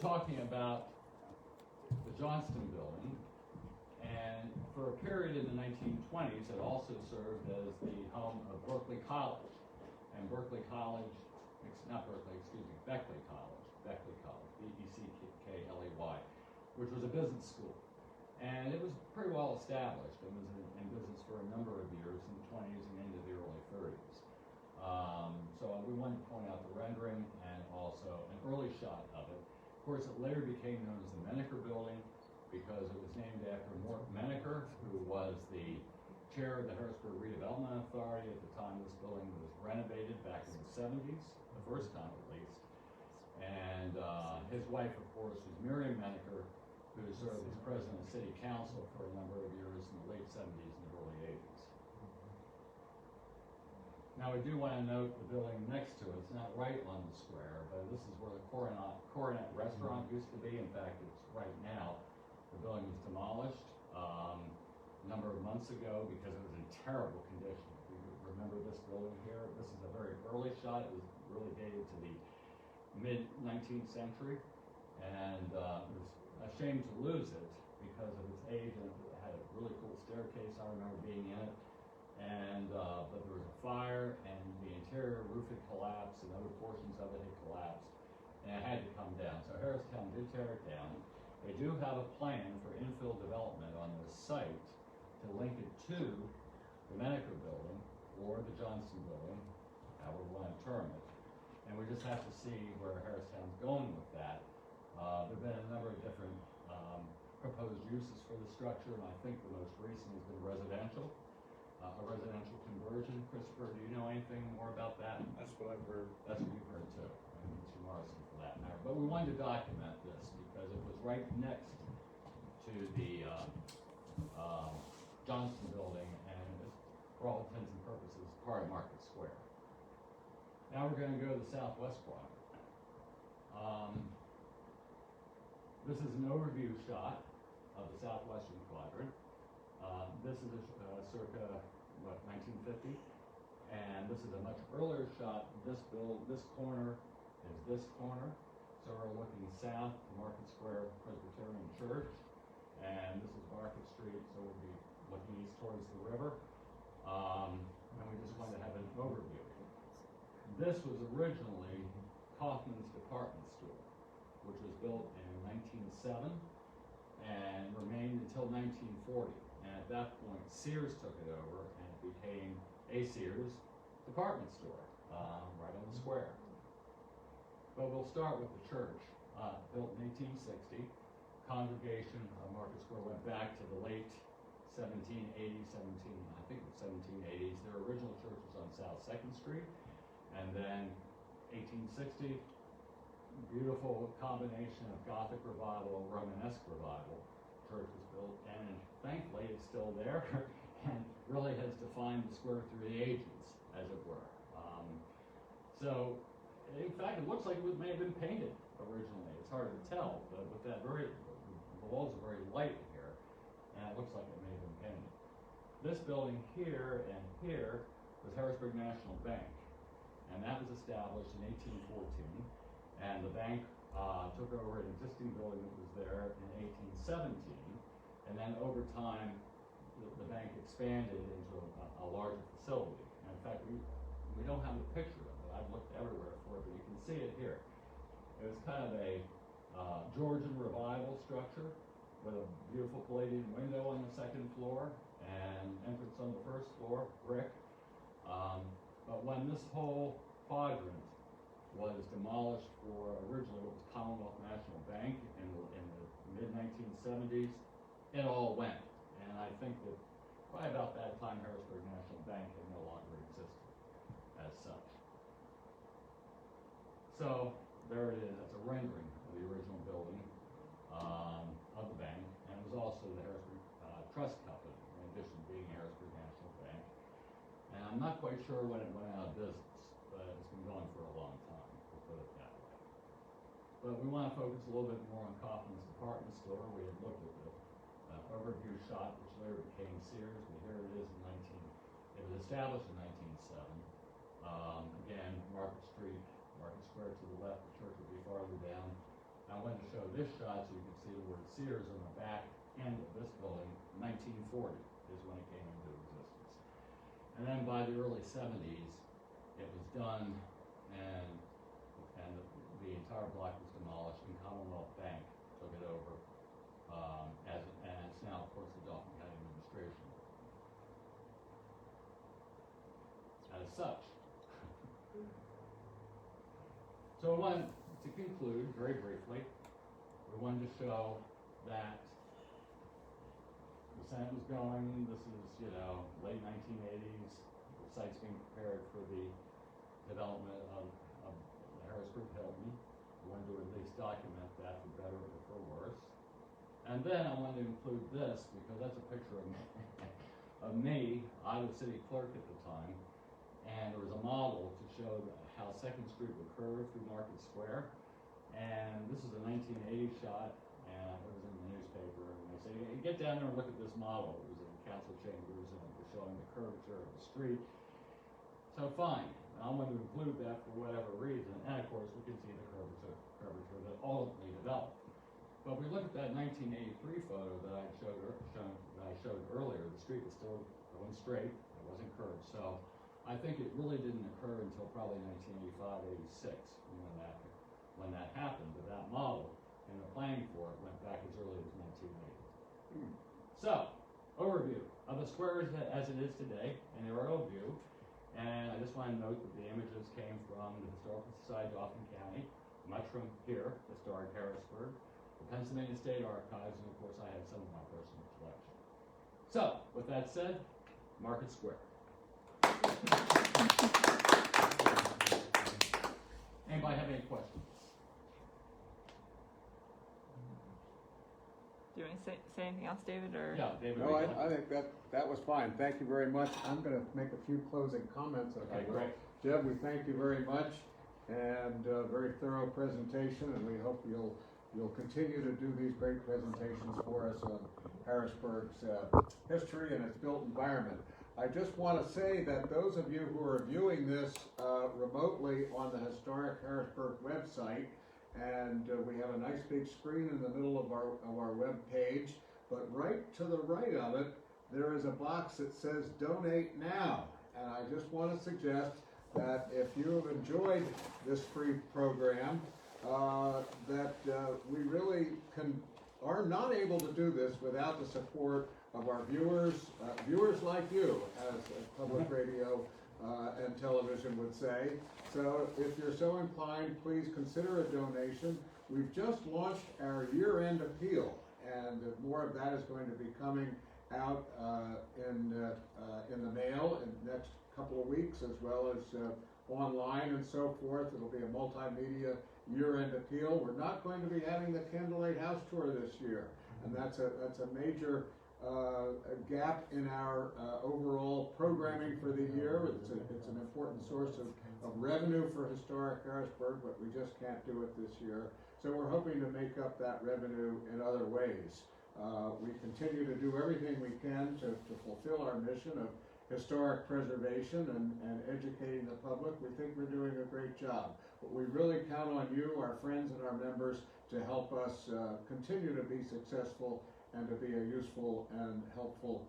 talking about the Johnston building, and for a period in the 1920s, it also served as the home of Berkeley College. And Berkeley College, not Berkeley, excuse me, Beckley College, B-E-C-K-L-E-Y, which was a business school. And it was pretty well established. It was in business for a number of years in the 20s and into the early 30s. So we wanted to point out the rendering and also an early shot of it. Of course, it later became known as the Menaker Building because it was named after Mort Menaker, who was the chair of the Harrisburg Redevelopment Authority at the time this building was renovated back in the 70s, the first time at least. And his wife, of course, was Miriam Menaker, who served as president of city council for a number of years in the late 70s and early 80s. Now, we do want to note the building next to it. It's not right on the square, but this is where the Coronet restaurant used to be. In fact, it's right now. The building was demolished a number of months ago because it was in terrible condition. If you remember this building here, this is a very early shot. It was really dated to the mid-19th century, and it was a shame to lose it because of its age, and it had a really cool staircase. I remember being in it, and but there was a fire, and the interior roof had collapsed, and other portions of it had collapsed, and it had to come down. So Harristown did tear it down. They do have a plan for infill development on this site to link it to the Menaker Building or the Johnston Building, however we want to term it. And we just have to see where Harristown's going with that. There have been a number of different proposed uses for the structure, and I think the most recent has been residential, a residential conversion. Christopher, do you know anything more about that? That's what I've heard. That's what you've heard too, and Mr. Morrison for that matter. But we wanted to document this because it was right next to the Johnston Building, and for all intents and purposes, part of Market Square. Now we're going to go to the southwest quadrant. This is an overview shot of the southwestern quadrant. This is circa, 1950? And this is a much earlier shot. This corner is this corner. So we're looking south to Market Square Presbyterian Church. And this is Market Street, so we'll be looking east towards the river. And we just wanted to have an overview. This was originally Kaufman's department store, which was built in 1907 and remained until 1940. And at that point, Sears took it over and it became a Sears department store right on the square. But we'll start with the church, built in 1860. Congregation of Market Square went back to the late 1780s, I think it was 1780s. Their original church was on South 2nd Street. And then 1860, beautiful combination of Gothic revival and Romanesque revival. Church was built, and thankfully it's still there and really has defined the square through the ages, as it were. So, in fact, it looks like it may have been painted originally. It's hard to tell, but with that the walls are very light here, and it looks like it may have been painted. This building here and here was Harrisburg National Bank. And that was established in 1814, and the bank took over an existing building that was there in 1817, and then over time, the bank expanded into a larger facility. And in fact, we don't have a picture of it. I've looked everywhere for it, but you can see it here. It was kind of a Georgian revival structure with a beautiful Palladian window on the second floor and entrance on the first floor, brick. But when this whole quadrant was demolished for originally what was Commonwealth National Bank in the mid-1970s, it all went. And I think that probably about that time, Harrisburg National Bank had no longer existed as such. So there it is. That's a rendering of the original building of the bank, and it was also the Harrisburg Trust Company, in addition to being Harrisburg National Bank. And I'm not quite sure when it went out of business, but it's been going for a long time, to put it that way. But we want to focus a little bit more on Kaufman's department store. We had looked at the overview shot, which later became Sears, but here it is it was established in 1907. Again, Market Street, Market Square to the left, the church would be farther down. I wanted to show show this shot so you can see the word Sears on the back end of this building. 1940 is when it came into existence. And then by the early 70s, it was done, and the entire block was demolished, and Commonwealth Bank took it over, and it's now, of course, the Dauphin County Administration. As such. So I wanted to conclude very briefly. We wanted to show that the Senate was going. This is, late 1980s. The site's being prepared for the development of the Harrisburg Hilton. We wanted to at least document that for better or for worse. And then I wanted to include this because that's a picture of me. I was city clerk at the time, and there was a model to show how 2nd Street would curve through Market Square. And this is a 1980 shot, and it was in the newspaper. And they say, hey, get down there and look at this model. It was in council chambers, and it was showing the curvature of the street. So fine, I wanted to include that for whatever reason. And of course, we can see the curvature that ultimately developed. But if we look at that 1983 photo that I showed earlier, the street was still going straight. It wasn't curved. So I think it really didn't occur until probably 1985, 86 when that happened. But that model and the planning for it went back as early as 1980. So, overview of the square as it is today, an aerial view. And I just want to note that the images came from the Historical Society of Dauphin County, much from here, Historic Harrisburg, the Pennsylvania State Archives, and of course I had some of my personal collection. So, with that said, Market Square. Anybody have any questions? Do you want to say anything else, David? Or Yeah, David. No, I think that was fine. Thank you very much. I'm going to make a few closing comments. Okay, great. Jeb, we thank you very much, and very thorough presentation, and we hope you'll continue to do these great presentations for us on Harrisburg's history and its built environment. I just want to say that those of you who are viewing this remotely on the Historic Harrisburg website, and we have a nice big screen in the middle of our web page, but right to the right of it, there is a box that says Donate Now. And I just want to suggest that if you have enjoyed this free program, that we really are not able to do this without the support of our viewers like you, as public radio and television would say. So if you're so inclined, please consider a donation. We've just launched our year-end appeal, and more of that is going to be coming out in the mail in the next couple of weeks, as well as online and so forth. It'll be a multimedia year-end appeal. We're not going to be having the Candlelight House tour this year, and that's a major a gap in our overall programming for the year. It's an important source of revenue for Historic Harrisburg, but we just can't do it this year. So we're hoping to make up that revenue in other ways. We continue to do everything we can to fulfill our mission of historic preservation and educating the public. We think we're doing a great job. But we really count on you, our friends and our members, to help us continue to be successful and to be a useful and helpful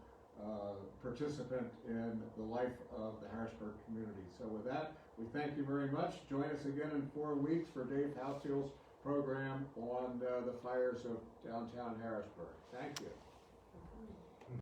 participant in the life of the Harrisburg community. So with that, we thank you very much. Join us again in 4 weeks for Dave Househal's program on the fires of downtown Harrisburg. Thank you.